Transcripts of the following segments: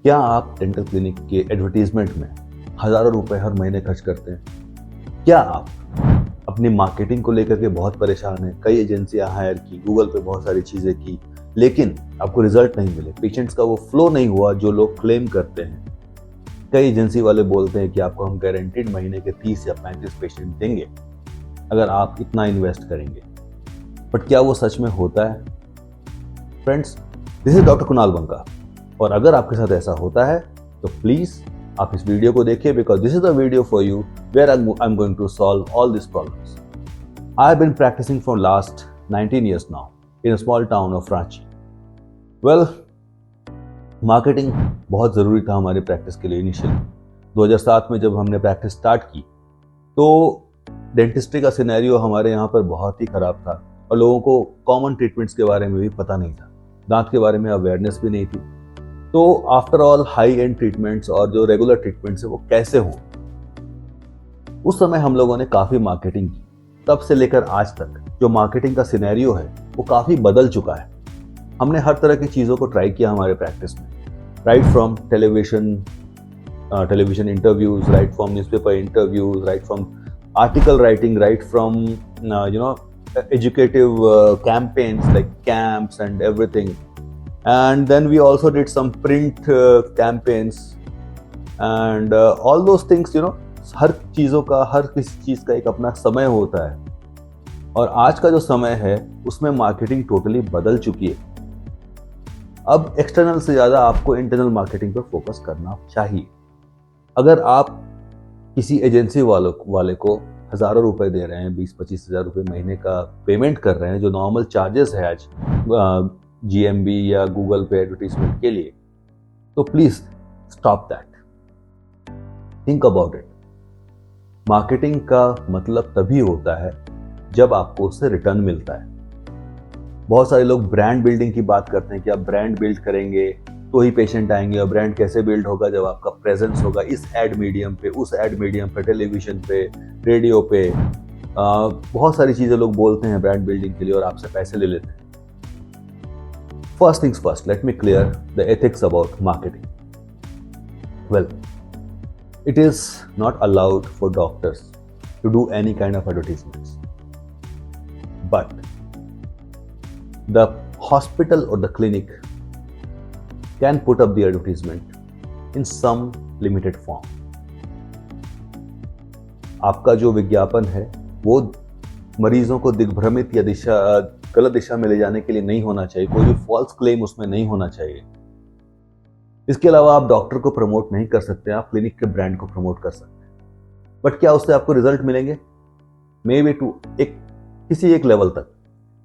क्या आप dental clinic के एडवर्टीजमेंट में हज़ारों रुपए हर महीने खर्च करते हैं? क्या आप अपनी मार्केटिंग को लेकर के बहुत परेशान हैं? कई एजेंसियां हायर की, गूगल पे बहुत सारी चीज़ें की, लेकिन आपको रिजल्ट नहीं मिले, पेशेंट्स का वो फ्लो नहीं हुआ जो लोग क्लेम करते हैं। कई एजेंसी वाले बोलते हैं कि आपको हम गारंटीड महीने के 30 या 35 पेशेंट देंगे अगर आप इतना इन्वेस्ट करेंगे। बट क्या वो सच में होता है? Friends, this is doctor Kunal Banka, और अगर आपके साथ ऐसा होता है तो प्लीज आप इस वीडियो को देखिए, because this is a video for you where I am going to solve all this problems. I have been practising for last 19 years now in a small town of Ranchi. Well, marketing बहुत ज़रूरी था हमारी practice के लिए। Initially 2007 में जब हमने practice start की तो डेंटिस्ट्री का सिनेरियो हमारे यहाँ पर बहुत ही ख़राब था और लोगों को कॉमन ट्रीटमेंट्स के बारे में भी पता नहीं था, दांत के बारे में अवेयरनेस भी नहीं थी। तो after all high and treatments और जो रेगुलर ट्रीटमेंट्स है वो कैसे हों, उस समय हम लोगों ने काफ़ी मार्केटिंग की। तब से लेकर आज तक जो मार्केटिंग का सिनेरियो है वो काफ़ी बदल चुका है। हमने हर तरह की चीज़ों को ट्राई किया हमारे प्रैक्टिस में, right from television interviews, right from newspaper interviews, right from article writing, right from educative campaigns like camps and everything, and then we also did some print campaigns and all those things, हर चीज़ों का, हर किसी चीज़ का एक अपना समय होता है और आज का जो समय है उसमें मार्केटिंग टोटली बदल चुकी है। अब एक्सटर्नल से ज़्यादा आपको इंटरनल मार्केटिंग पर फोकस करना चाहिए। अगर आप किसी एजेंसी वाले को हज़ारों रुपए दे रहे हैं, 20-25 हज़ार रुपये महीने का पेमेंट कर रहे हैं, जो नॉर्मल चार्जेस है आज GMB या गूगल पे एडवर्टीजमेंट के लिए, तो please stop that, think about it. Marketing का मतलब तभी होता है जब आपको उससे रिटर्न मिलता है। बहुत सारे लोग ब्रांड बिल्डिंग की बात करते हैं कि आप ब्रांड बिल्ड करेंगे तो ही पेशेंट आएंगे, और ब्रांड कैसे बिल्ड होगा? जब आपका प्रेजेंस होगा इस एड मीडियम पे, उस एड मीडियम पे, टेलीविजन पे, रेडियो पे। बहुत सारी चीज़ें लोग बोलते हैं ब्रांड बिल्डिंग के लिए और आपसे पैसे ले लेते हैं। First things first, let me clear the ethics about marketing. Well, it is not allowed for doctors to do any kind of advertisements, but the hospital or the clinic can put up the advertisement in some limited form. आपका जो विज्ञापन है वो मरीजों को दिग्भ्रमित या गलत दिशा में ले जाने के लिए नहीं होना चाहिए, कोई भी फॉल्स क्लेम उसमें नहीं होना चाहिए। इसके अलावा आप डॉक्टर को प्रमोट नहीं कर सकते, आप क्लिनिक के ब्रांड को प्रमोट कर सकते हैं। बट क्या उससे आपको रिजल्ट मिलेंगे? मे बी टू किसी एक लेवल तक,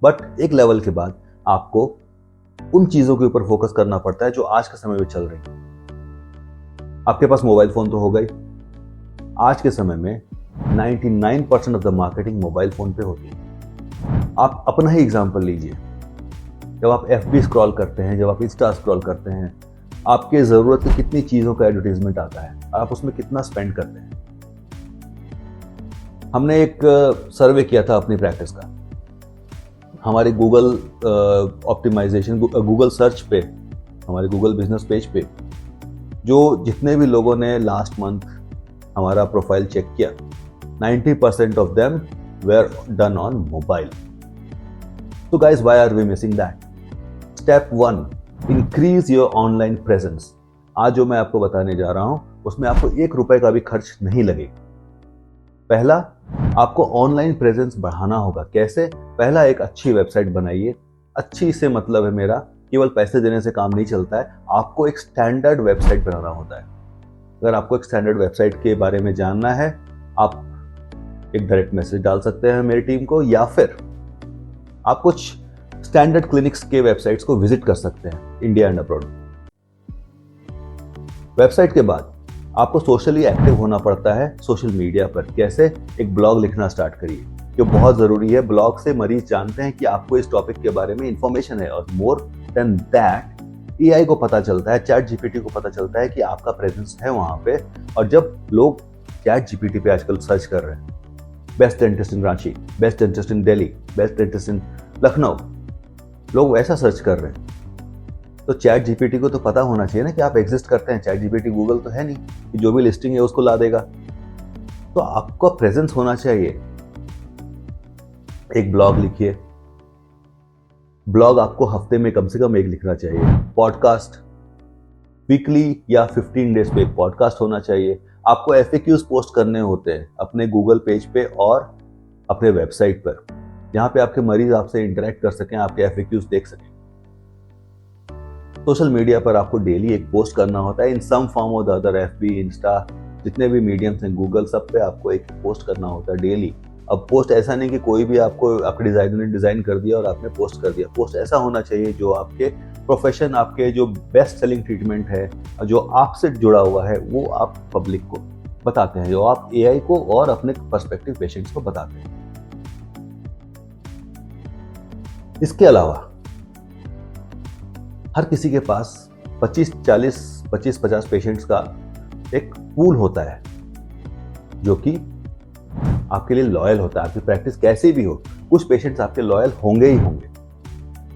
बट एक लेवल के बाद आपको उन चीजों के ऊपर फोकस करना पड़ता है जो आज के समय में चल रही है। आपके पास मोबाइल फोन तो हो गई। आज के समय में 99% of the marketing mobile phone पे होती है। आप अपना ही एग्जांपल लीजिए। जब आप FB स्क्रॉल करते हैं, जब आप इंस्टा स्क्रॉल करते हैं, आपके ज़रूरत की कितनी चीज़ों का एडवर्टीजमेंट आता है, आप उसमें कितना स्पेंड करते हैं। हमने एक सर्वे किया था अपनी प्रैक्टिस का। हमारे गूगल ऑप्टिमाइजेशन, गूगल सर्च पे, हमारे गूगल बिजनेस पेज पे जो जितने भी लोगों ने लास्ट मंथ हमारा प्रोफाइल चेक किया, 90% of them were done on mobile. तो guys, why are we missing that? Step 1, increase your online presence. आज जो मैं आपको बताने जा रहा हूं उसमें आपको 1 रुपए का भी खर्च नहीं लगेगा। पहला, आपको ऑनलाइन प्रेजेंस बढ़ाना होगा। कैसे? पहला, एक अच्छी वेबसाइट बनाइए। अच्छी से मतलब है मेरा, केवल पैसे देने से काम नहीं चलता है, आपको एक स्टैंडर्ड वेबसाइट बनाना होता है। अगर आपको एक स्टैंडर्ड वेबसाइट के बारे में जानना है, आप एक डायरेक्ट मैसेज डाल सकते हैं मेरी टीम को, या फिर आप कुछ स्टैंडर्ड क्लिनिक्स के वेबसाइट्स को विजिट कर सकते हैं इंडिया एंड अब्रॉड। वेबसाइट के बाद आपको सोशली एक्टिव होना पड़ता है सोशल मीडिया पर। कैसे? एक ब्लॉग लिखना स्टार्ट करिए, जो बहुत जरूरी है। ब्लॉग से मरीज जानते हैं कि आपको इस टॉपिक के बारे में इंफॉर्मेशन है, और मोर देन दैट AI को पता चलता है, ChatGPT को पता चलता है कि आपका प्रेजेंस है वहां पे। और जब लोग ChatGPT पे आजकल सर्च कर रहे हैं, बेस्ट डेंटिस्ट इन रांची, बेस्ट डेंटिस्ट इन दिल्ली, बेस्ट डेंटिस्ट इन लखनऊ, लोग वैसा सर्च कर रहे हैं, तो चैट जीपीटी को तो पता होना चाहिए ना कि आप एग्जिस्ट करते हैं। चैट जीपीटी गूगल तो है नहीं कि जो भी लिस्टिंग है उसको ला देगा। तो आपका प्रेजेंस होना चाहिए। एक ब्लॉग लिखिए। ब्लॉग आपको हफ्ते में कम से कम एक लिखना चाहिए। पॉडकास्ट वीकली या 15 डेज पे एक पॉडकास्ट होना चाहिए। आपको FAQs पोस्ट करने होते हैं अपने गूगल पेज पे और अपने वेबसाइट पर, जहां पे आपके मरीज आपसे इंटरेक्ट कर सकें, आपके FAQs देख सकें। सोशल मीडिया पर आपको डेली एक पोस्ट करना होता है इन सम फॉर्म और द अदर। FB, इंस्टा, जितने भी मीडियम्स हैं, गूगल, सब पे आपको एक पोस्ट करना होता है डेली। अब पोस्ट ऐसा नहीं कि कोई भी आपको आपके डिजाइनर ने डिजाइन कर दिया और आपने पोस्ट कर दिया। पोस्ट ऐसा होना चाहिए जो आपके प्रोफेशन, आपके जो बेस्ट सेलिंग ट्रीटमेंट है, जो आपसे जुड़ा हुआ है, वो आप पब्लिक को बताते हैं, जो आप AI को और अपने पर्सपेक्टिव पेशेंट्स को बताते हैं। इसके अलावा हर किसी के पास 25-40, 50 का एक पूल होता है जो कि आपके लिए लॉयल होता है। आपकी प्रैक्टिस कैसी भी हो, कुछ पेशेंट्स आपके लॉयल होंगे ही होंगे।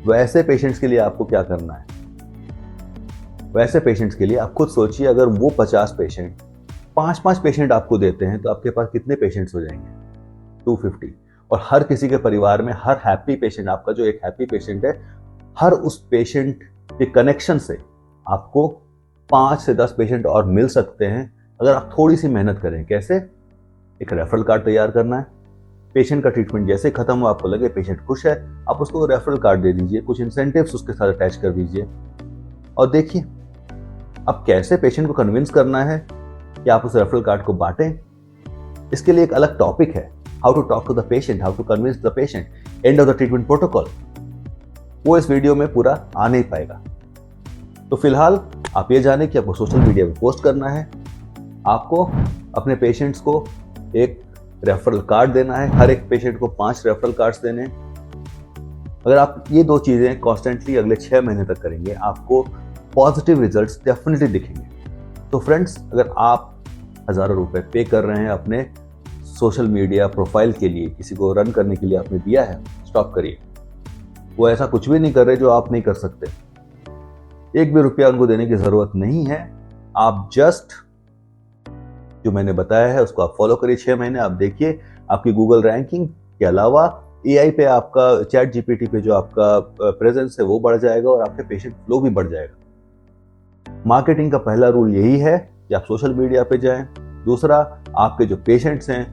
वैसे पेशेंट्स के लिए आपको क्या करना है? वैसे पेशेंट्स के लिए आप खुद सोचिए, अगर वो 50 पेशेंट 5-5 पेशेंट आपको देते हैं तो आपके पास कितने पेशेंट्स हो जाएंगे? 250। और हर किसी के परिवार में हर हैप्पी पेशेंट, आपका जो एक हैप्पी पेशेंट है, हर उस पेशेंट के कनेक्शन से आपको 5 से 10 पेशेंट और मिल सकते हैं अगर आप थोड़ी सी मेहनत करें। कैसे? एक रेफरल कार्ड तैयार करना है। पेशेंट का ट्रीटमेंट जैसे खत्म हो, आपको लगे पेशेंट खुश है, आप उसको रेफरल कार्ड दे दीजिए, कुछ इंसेंटिव्स उसके साथ अटैच कर दीजिए और देखिए अब कैसे पेशेंट को कन्विंस करना है कि आप उस रेफरल कार्ड को बांटें। इसके लिए एक अलग टॉपिक है, how to talk to the patient, how to convince the patient, and of the treatment protocol. वो इस वीडियो में पूरा आ नहीं पाएगा। तो फिलहाल आप ये जाने कि आपको सोशल मीडिया पे पोस्ट करना है, आपको अपने पेशेंट्स को एक रेफरल कार्ड देना है, हर एक पेशेंट को 5 रेफरल कार्ड्स देने हैं। अगर आप ये 2 चीजें कॉन्स्टेंटली अगले 6 महीने तक करेंगे, आपको पॉजिटिव रिजल्ट्स डेफिनेटली दिखेंगे। तो फ्रेंड्स, अगर आप हजारों रुपए पे कर रहे हैं अपने सोशल मीडिया प्रोफाइल के लिए, किसी को रन करने के लिए आपने दिया है, स्टॉप करिए। वो ऐसा कुछ भी नहीं कर रहे जो आप नहीं कर सकते। एक भी रुपया उनको देने की जरूरत नहीं है। आप जस्ट जो मैंने बताया है उसको आप फॉलो करिए 6 महीने। आप देखिए आपकी गूगल रैंकिंग के अलावा AI पे, आपका चैट जीपीटी पे जो आपका प्रेजेंस है वो बढ़ जाएगा और आपके पेशेंट फ्लो भी बढ़ जाएगा। मार्केटिंग का पहला रूल यही है कि आप सोशल मीडिया पे जाएं। दूसरा, आपके जो पेशेंट्स हैं,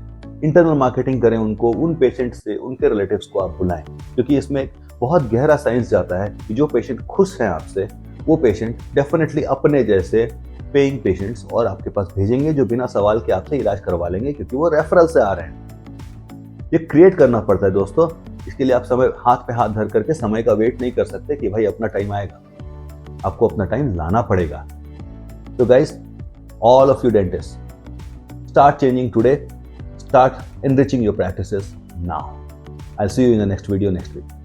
इंटरनल मार्केटिंग करें, उनको, उन पेशेंट्स से, उनके रिलेटिव्स को आप बुलाएं, क्योंकि इसमें बहुत गहरा साइंस जाता है कि जो पेशेंट खुश हैं आपसे, वो पेशेंट डेफिनेटली अपने जैसे पेइंग पेशेंट्स और आपके पास भेजेंगे जो बिना सवाल के आपसे इलाज करवा लेंगे, क्योंकि वो रेफरल से आ रहे हैं। ये क्रिएट करना पड़ता है दोस्तों। इसके लिए आप समय हाथ पे हाथ धर करके समय का वेट नहीं कर सकते कि भाई अपना टाइम आएगा। आपको अपना टाइम लाना पड़ेगा। तो guys, all of you dentist, start changing today, start enriching your practices now. I'll see you in the next video next week.